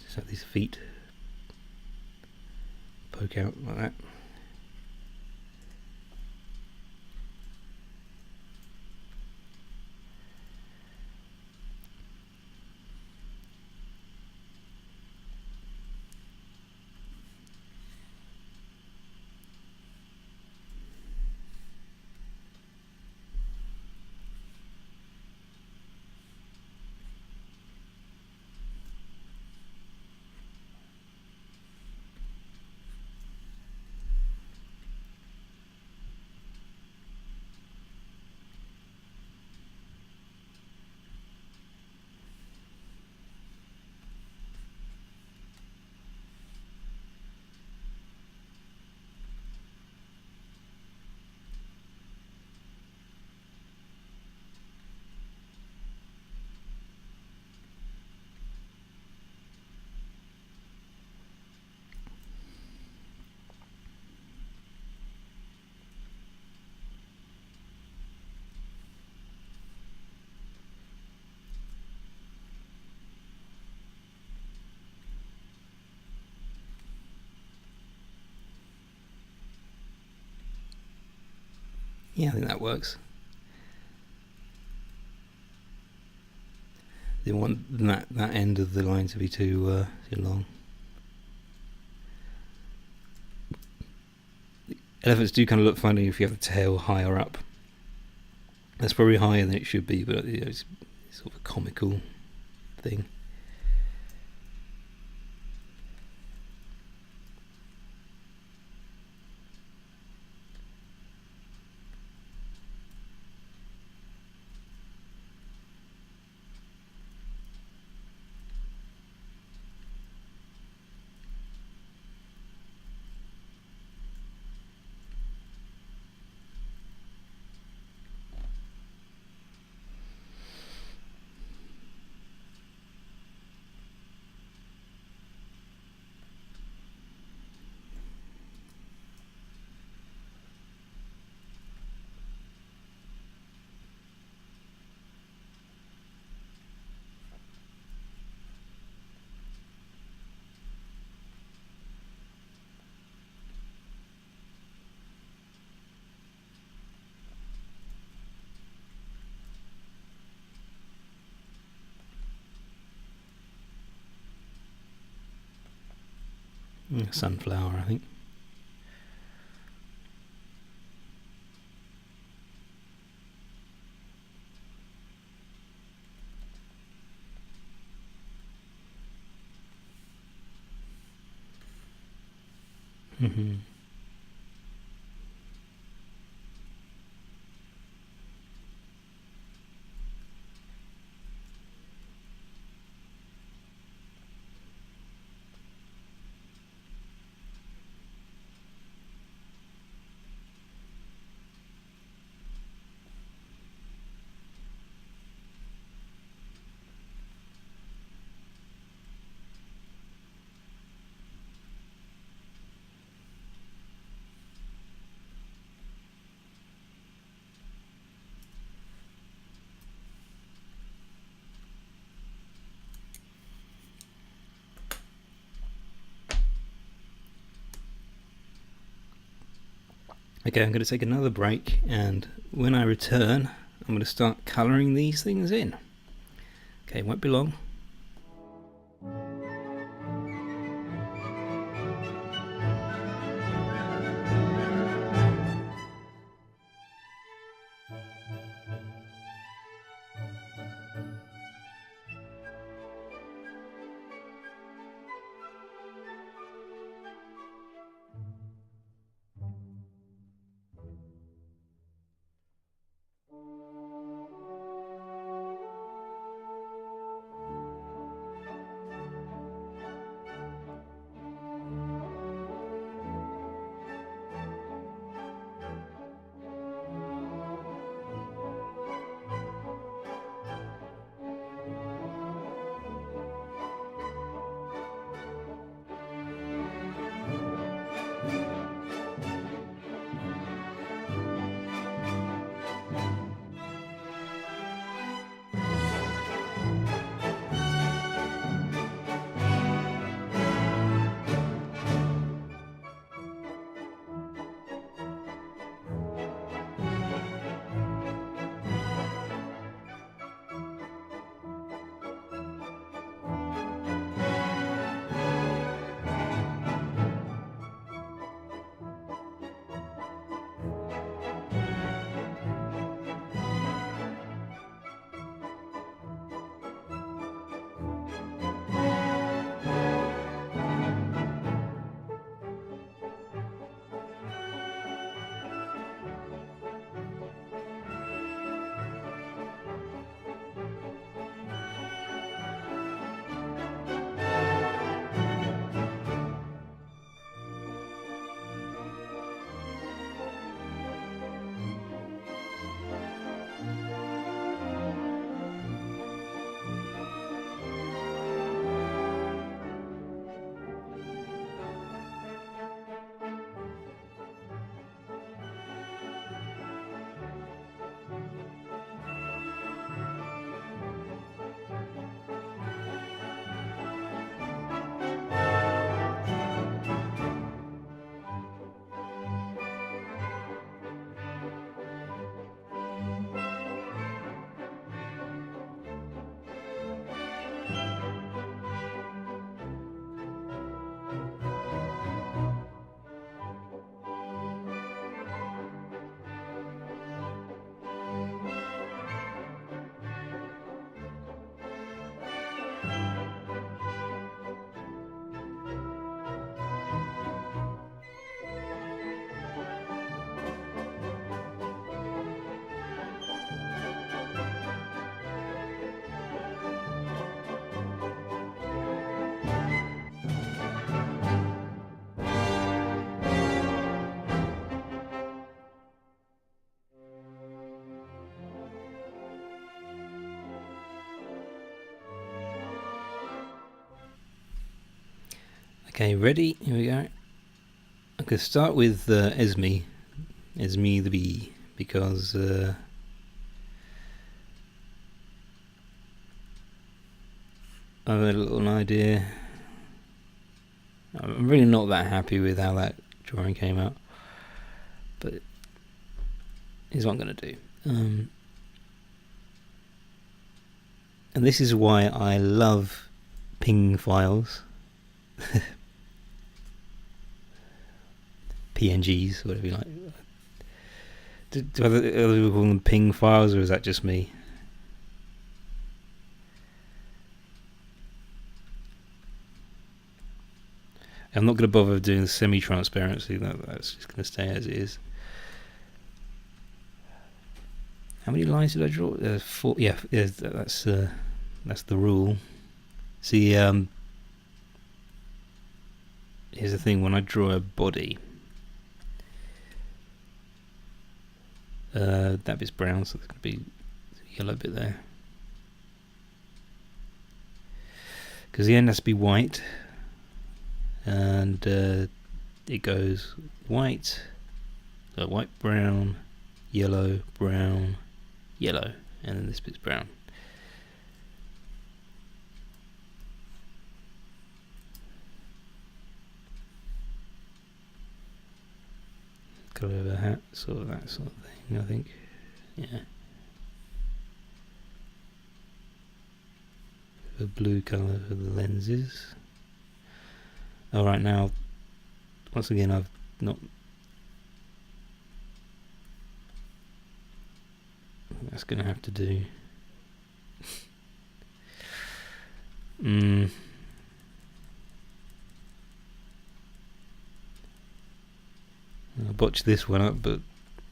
Speaker 1: just have these feet poke out like that. Yeah, I think that works. Didn't want that end of the line to be too long. Elephants do kind of look funny if you have the tail higher up. That's probably higher than it should be, but it's sort of a comical thing. Sunflower, I think. Mm-hmm. Okay, I'm going to take another break, and when I return, I'm going to start colouring these things in. Okay, won't be long. Okay, ready? Here we go. I'm going to start with Esme the bee, because I have a little idea. I'm really not that happy with how that drawing came out, but here's what I'm going to do. And this is why I love ping files. PNGs, whatever you like. Do other people call them ping files, or is that just me? I'm not going to bother doing the semi-transparency. That's just going to stay as it is. How many lines did I draw? 4. Yeah, that's the rule. See, here's the thing: when I draw a body, that bit's brown, so there's going to be a yellow bit there. Because the end has to be white, and it goes white, white, brown, yellow, brown, yellow, and then this bit's brown. Colour of a hat, sort of that sort of thing, I think. Yeah. The blue colour for the lenses. Alright, now, once again, I've not... That's going to have to do. I botched this one up, but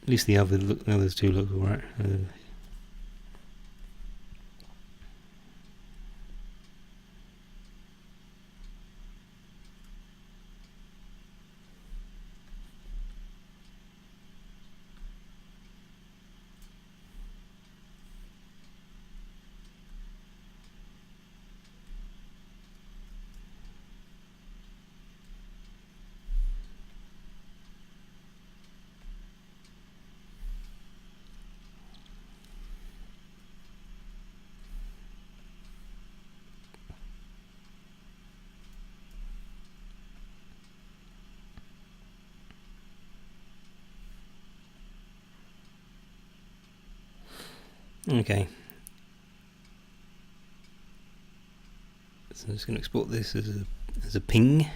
Speaker 1: at least the others two look alright. Okay. So I'm just going to export this as a ping.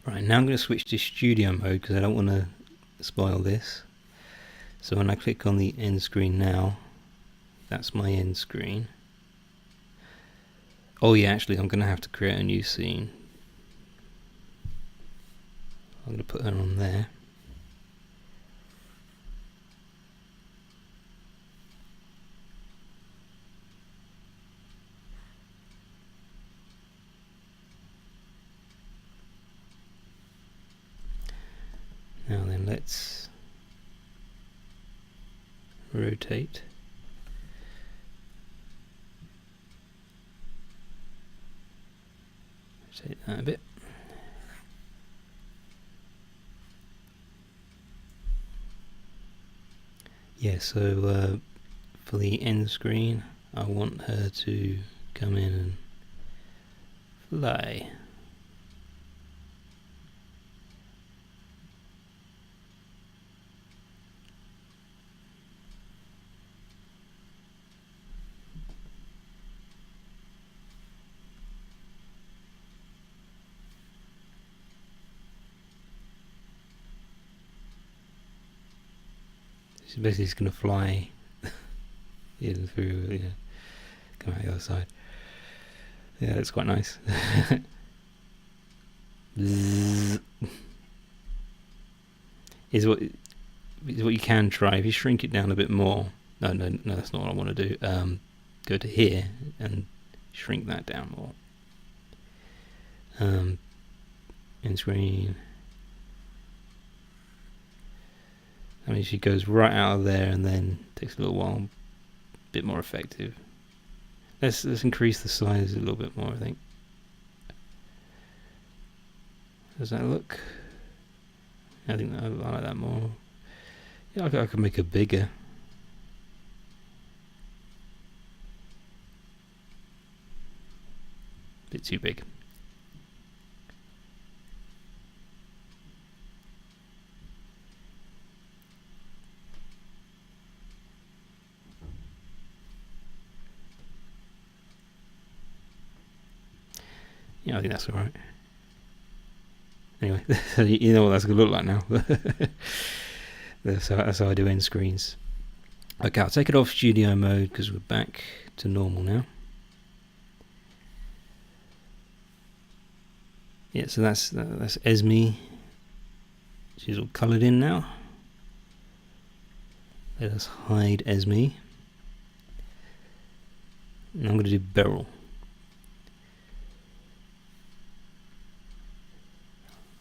Speaker 1: Right, now I'm going to switch to studio mode because I don't want to spoil this. So when I click on the end screen now, that's my end screen. Oh yeah, actually I'm going to have to create a new scene. I'm going to put her on there. Now then, let's rotate. Rotate that a bit. Yeah, so for the end screen, I want her to come in and fly. She's basically just going to fly in through, yeah, come out the other side. Yeah, that's quite nice. Is what what you can try, if you shrink it down a bit more. No, that's not what I want to do. Go to here and shrink that down more. In screen. I mean, she goes right out of there and then takes a little while. A bit more effective. Let's increase the size a little bit more, I think. Does that look? I think I like that more. Yeah, I could make it bigger. Bit too big. Yeah, I think that's alright. Anyway, you know what that's going to look like now. That's how I do end screens. Okay, I'll take it off studio mode because we're back to normal now. Yeah, so that's Esme. She's all coloured in now. Let us hide Esme. And I'm going to do Beryl.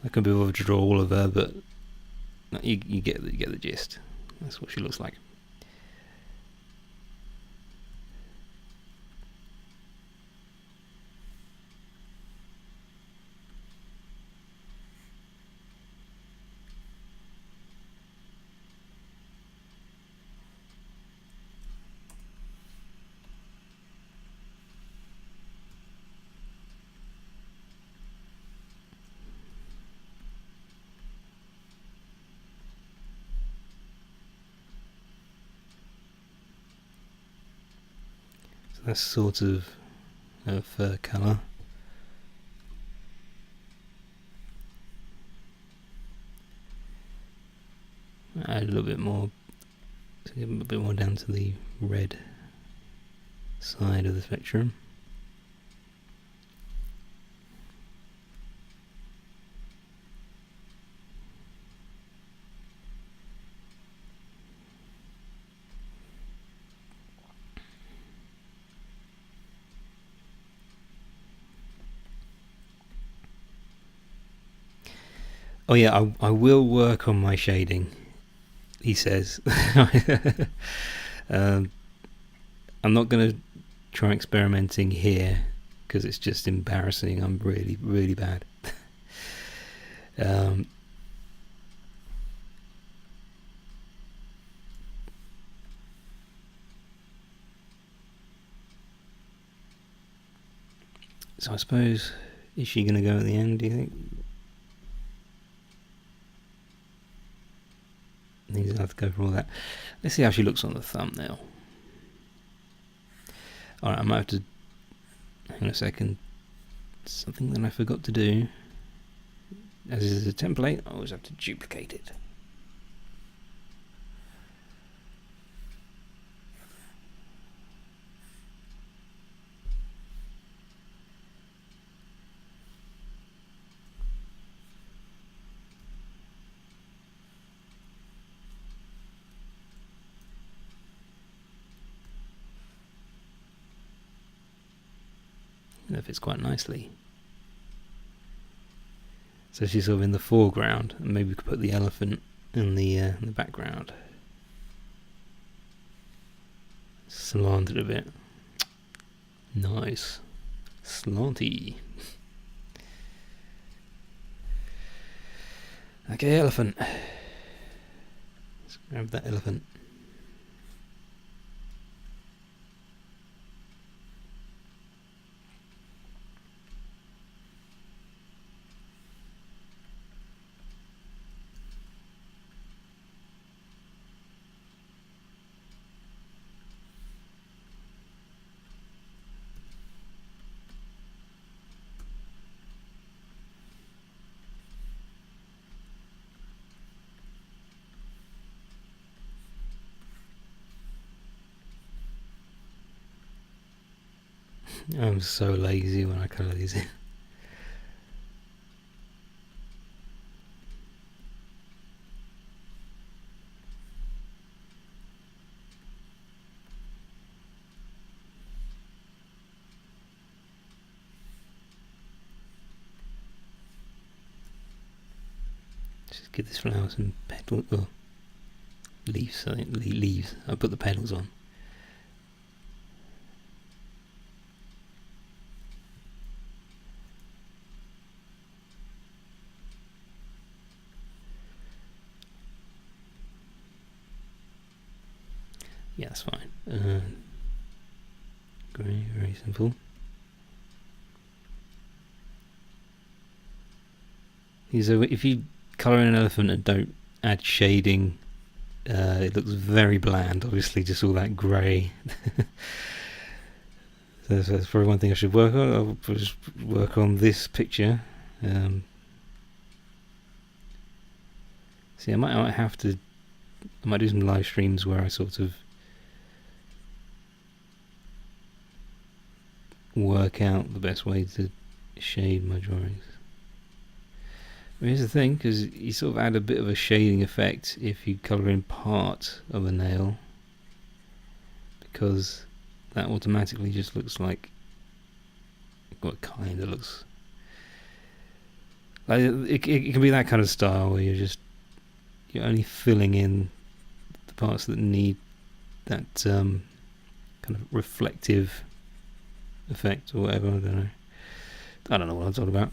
Speaker 1: I can be able to draw all of her, but you get the gist. That's what she looks like. That's sort of her fur colour. Add a little bit more, so give a bit more down to the red side of the spectrum. Oh yeah, I will work on my shading, he says. I'm not going to try experimenting here because it's just embarrassing. I'm really, really bad. So I suppose, is she going to go at the end, do you think? He's going to have to go for all that. Let's see how she looks on the thumbnail. Alright, I might have to... Hang on a second. Something that I forgot to do. As is a template, I always have to duplicate it. That fits quite nicely. So she's sort of in the foreground, and maybe we could put the elephant in the background. Slant it a bit. Nice. Slanty. Okay, elephant. Let's grab that elephant. I'm so lazy when I colour these in. Just give this flower some petals, or leaves, I think, leaves. I put the petals on. Yeah, that's fine. Grey, very simple. So if you colour in an elephant and don't add shading, it looks very bland, obviously, just all that grey. So that's probably one thing I should work on. I'll just work on this picture. See, I might have to. I might do some live streams where I sort of work out the best way to shade my drawings. Here's the thing, because you sort of add a bit of a shading effect if you colour in part of a nail, because that automatically just looks like, well, it kind of looks like it can be that kind of style where you're only filling in the parts that need that kind of reflective effect or whatever. I don't know what I'm talking about.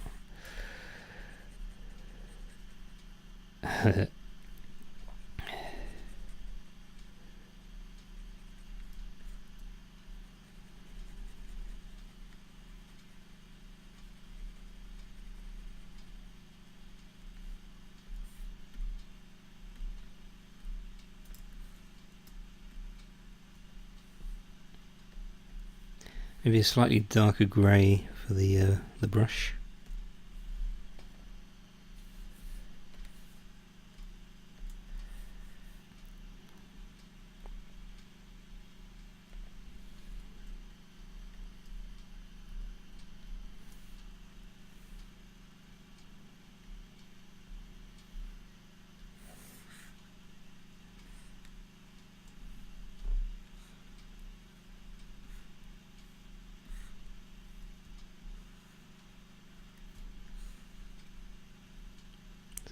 Speaker 1: Maybe a slightly darker grey for the brush.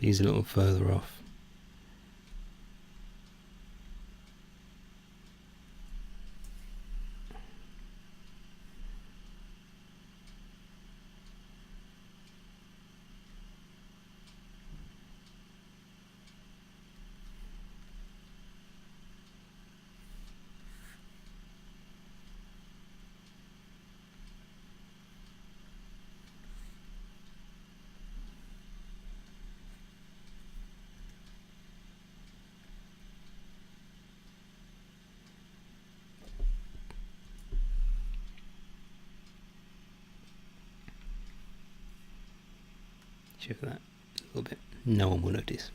Speaker 1: These a little further off. Shift that a little bit. No one will notice.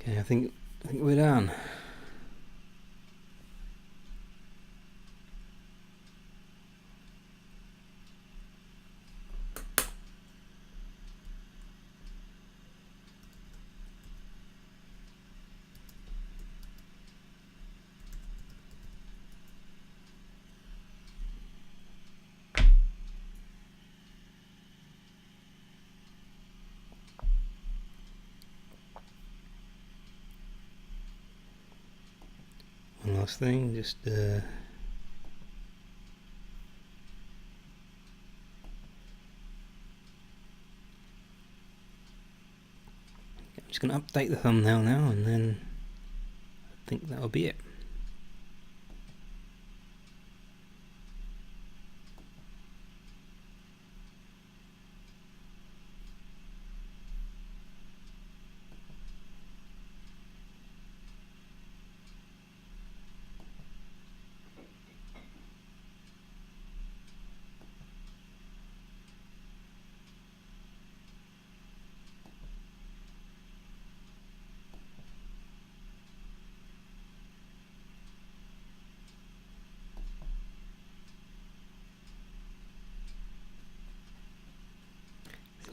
Speaker 1: Okay, I think we're done. One last thing, just I'm just going to update the thumbnail now, and then I think that'll be it.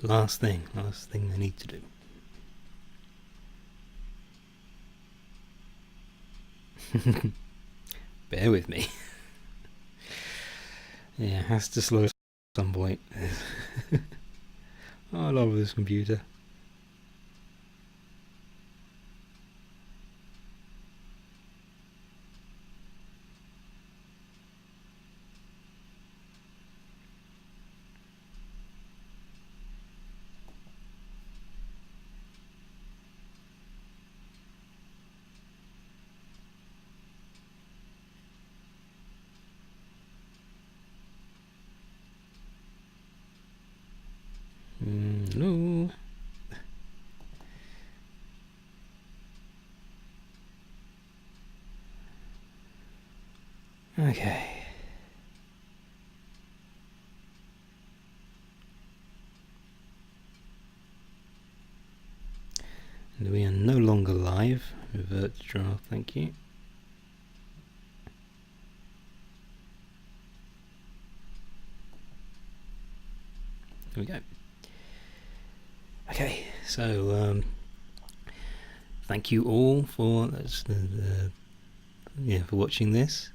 Speaker 1: Last thing I need to do. Bear with me. Yeah, it has to slow at some point. Oh, I love this computer. No. Okay. And we are no longer live. Revert to draft, thank you. Here we go. Okay, so thank you all for for watching this.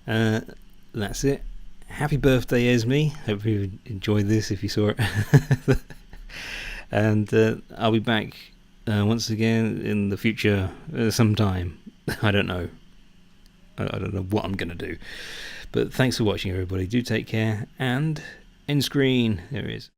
Speaker 1: That's it. Happy birthday, Esme. Hope you enjoyed this if you saw it. And I'll be back once again in the future sometime. I don't know. I don't know what I'm going to do. But thanks for watching, everybody. Do take care. And end screen. There it is.